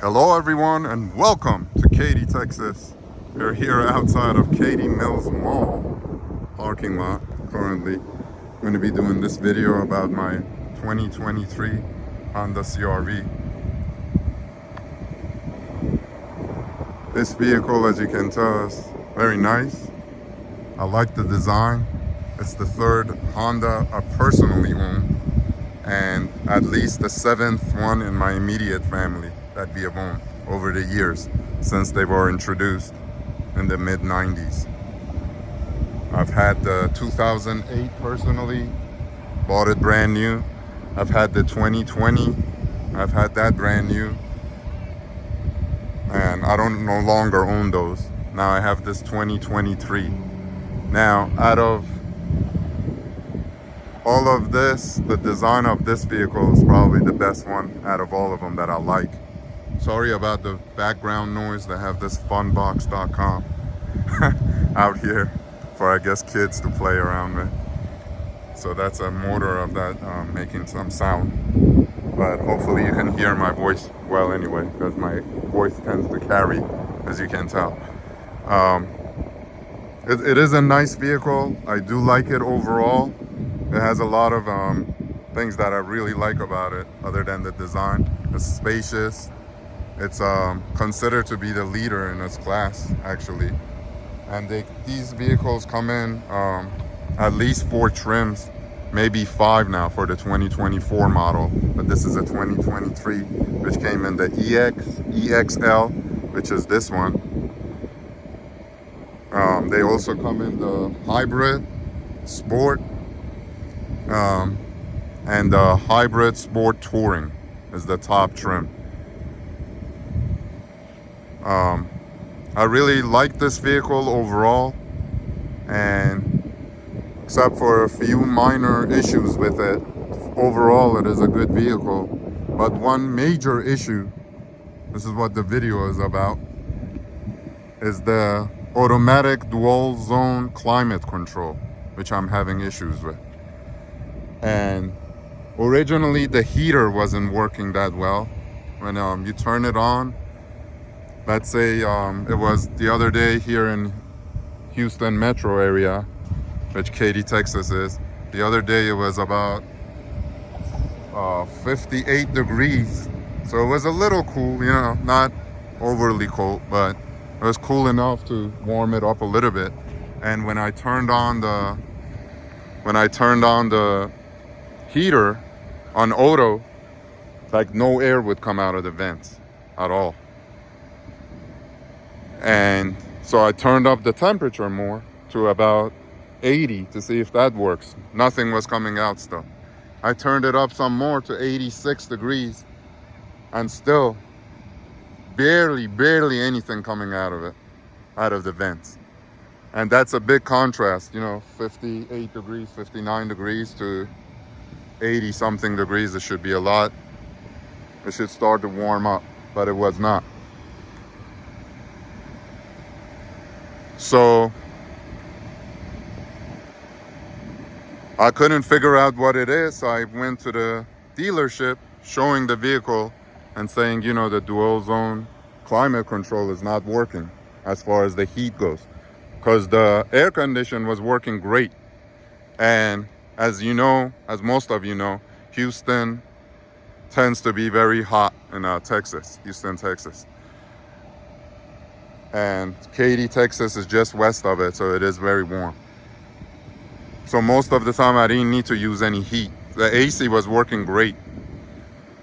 Hello everyone and welcome to Katy, Texas. We're here outside of Katy Mills Mall parking lot currently. I'm going to be doing this video about my 2023 Honda CRV. This vehicle, as you can tell, is very nice. I like the design. It's the third Honda I personally own, and at least the seventh one in my immediate family that we have owned over the years since they were introduced in the mid-90s. I've had the 2008 personally, bought it brand new. I've had the 2020, I've had that brand new, and I don't no longer own those. Now I have this 2023. Now, out of all of this, the design of this vehicle is probably the best one out of all of them that I like. Sorry about the background noise. They have this funbox.com out here for, I guess, kids to play around with. So that's a motor of that making some sound. But hopefully you can hear my voice well anyway, because my voice tends to carry, as you can tell. It is a nice vehicle. I do like it overall. It has a lot of things that I really like about it, other than the design. It's spacious. It's considered to be the leader in its class, actually. And these vehicles come in at least 4 trims, maybe 5 now for the 2024 model. But this is a 2023, which came in the EX, EXL, which is this one. They also come in the hybrid, sport, and the hybrid sport touring is the top trim. I really like this vehicle overall, and except for a few minor issues with it, overall it is a good vehicle. But one major issue, this is what the video is about, is the automatic dual zone climate control, which I'm having issues with. And originally the heater wasn't working that well. When you turn it on, let's say it was the other day here in Houston metro area, which Katy, Texas is. The other day it was about 58 degrees. So it was a little cool, you know, not overly cold, but it was cool enough to warm it up a little bit. And when I turned on the heater on auto, like no air would come out of the vents at all. And so I turned up the temperature more to about 80 to see if that works. Nothing was coming out still. I turned it up some more to 86 degrees, and still barely anything coming out of it, out of the vents. And that's a big contrast, you know, 58 degrees, 59 degrees to 80 something degrees. It should be a lot. It should start to warm up, but it was not. So I couldn't figure out what it is. So I went to the dealership showing the vehicle and saying, you know, the dual zone climate control is not working as far as the heat goes, because the air condition was working great. And as you know, as most of you know, Houston tends to be very hot in Houston, Texas. And Katy, Texas is just west of it, so it is very warm. So most of the time I didn't need to use any heat. The AC was working great.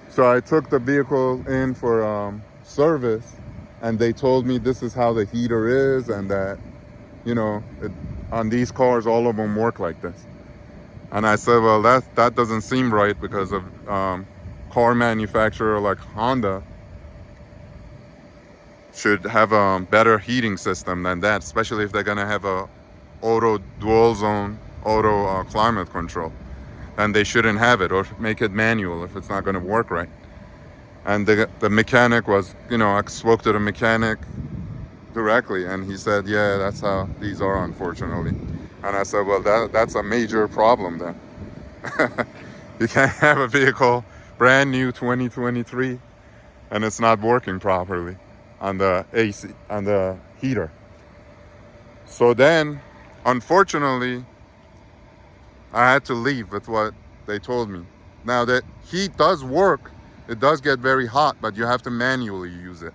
So I took the vehicle in for service, and they told me this is how the heater is, and that, you know, on these cars, all of them work like this. And I said, well, that doesn't seem right, because of car manufacturer like Honda should have a better heating system than that, especially if they're gonna have a auto dual zone auto climate control. And they shouldn't have it, or make it manual if it's not gonna work right. And the mechanic was, you know, I spoke to the mechanic directly, and he said, yeah, that's how these are, unfortunately. And I said, well, that's a major problem then. You can't have a vehicle brand new 2023 and it's not working properly on the AC, on the heater. So then, unfortunately, I had to leave with what they told me. Now, the heat does work. It does get very hot, but you have to manually use it.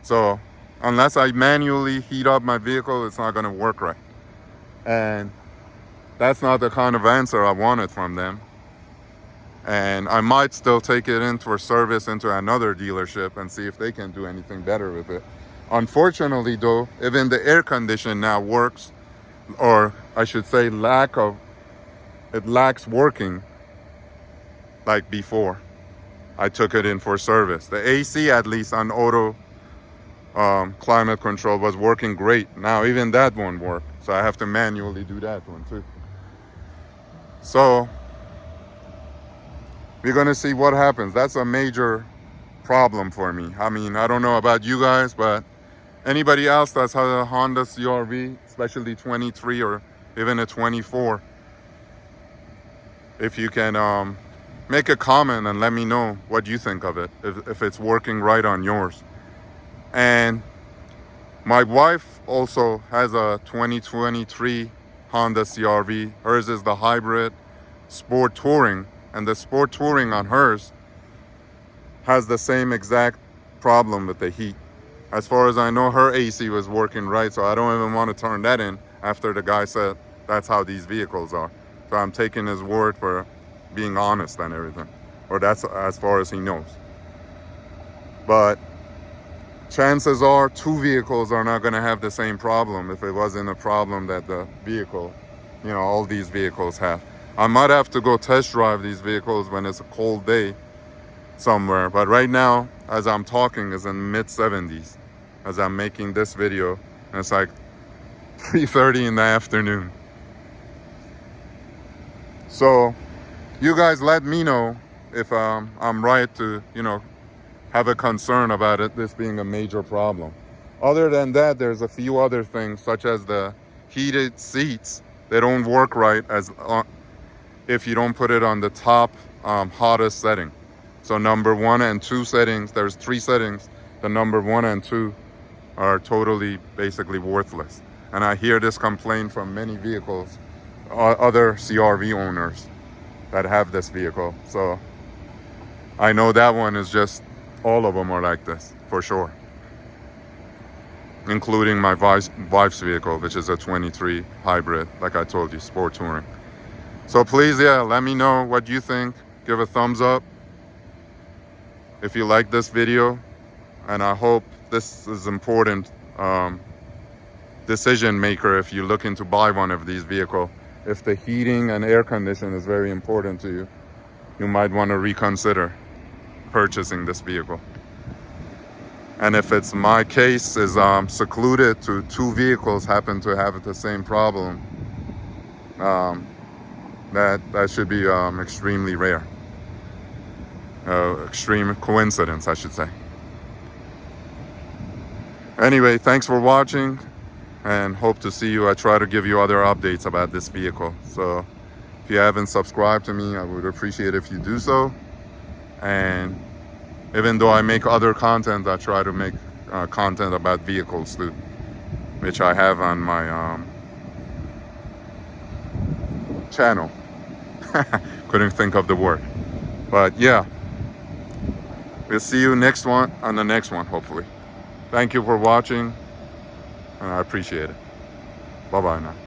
So unless I manually heat up my vehicle, it's not going to work right. And that's not the kind of answer I wanted from them. And I might still take it in for service into another dealership and see if they can do anything better with it. Unfortunately, though, even the air condition now works, or I should say it lacks working like before I took it in for service. The AC, at least on auto climate control, was working great. Now even that won't work, so I have to manually do that one too. So we're gonna see what happens. That's a major problem for me. I mean, I don't know about you guys, but anybody else that's had a Honda CRV, especially 23 or even a 24, if you can make a comment and let me know what you think of it, if it's working right on yours. And my wife also has a 2023 Honda CRV. Hers is the hybrid Sport Touring, and the Sport Touring on hers has the same exact problem with the heat. As far as I know, her AC was working right, so I don't even want to turn that in after the guy said that's how these vehicles are. So I'm taking his word for being honest and everything, or that's as far as he knows. But chances are two vehicles are not going to have the same problem if it wasn't a problem that the vehicle, all these vehicles have. I might have to go test drive these vehicles when it's a cold day somewhere, but right now, as I'm talking, it's in mid 70s as I'm making this video, and it's like 3:30 in the afternoon. So you guys let me know if I'm right to have a concern about this being a major problem. Other than that, there's a few other things, such as the heated seats. They don't work right if you don't put it on the top hottest setting. So number 1 and 2 settings, there's 3 settings. The number 1 and 2 are totally basically worthless. And I hear this complaint from many vehicles, other CRV owners that have this vehicle. So I know that one is just, all of them are like this, for sure. Including my wife's vehicle, which is a 23 hybrid, like I told you, Sport Touring. So please, let me know what you think. Give a thumbs up if you like this video. And I hope this is important decision maker if you're looking to buy one of these vehicles. If the heating and air conditioning is very important to you, you might want to reconsider purchasing this vehicle. And if it's my case is secluded to 2 vehicles happen to have the same problem, that should be extremely rare. Extreme coincidence, I should say. Anyway, thanks for watching, and hope to see you. I try to give you other updates about this vehicle. So if you haven't subscribed to me, I would appreciate if you do so. And even though I make other content, I try to make content about vehicles too, which I have on my channel. Couldn't think of the word. But yeah, we'll see you on the next one, hopefully. Thank you for watching, and I appreciate it. Bye-bye now.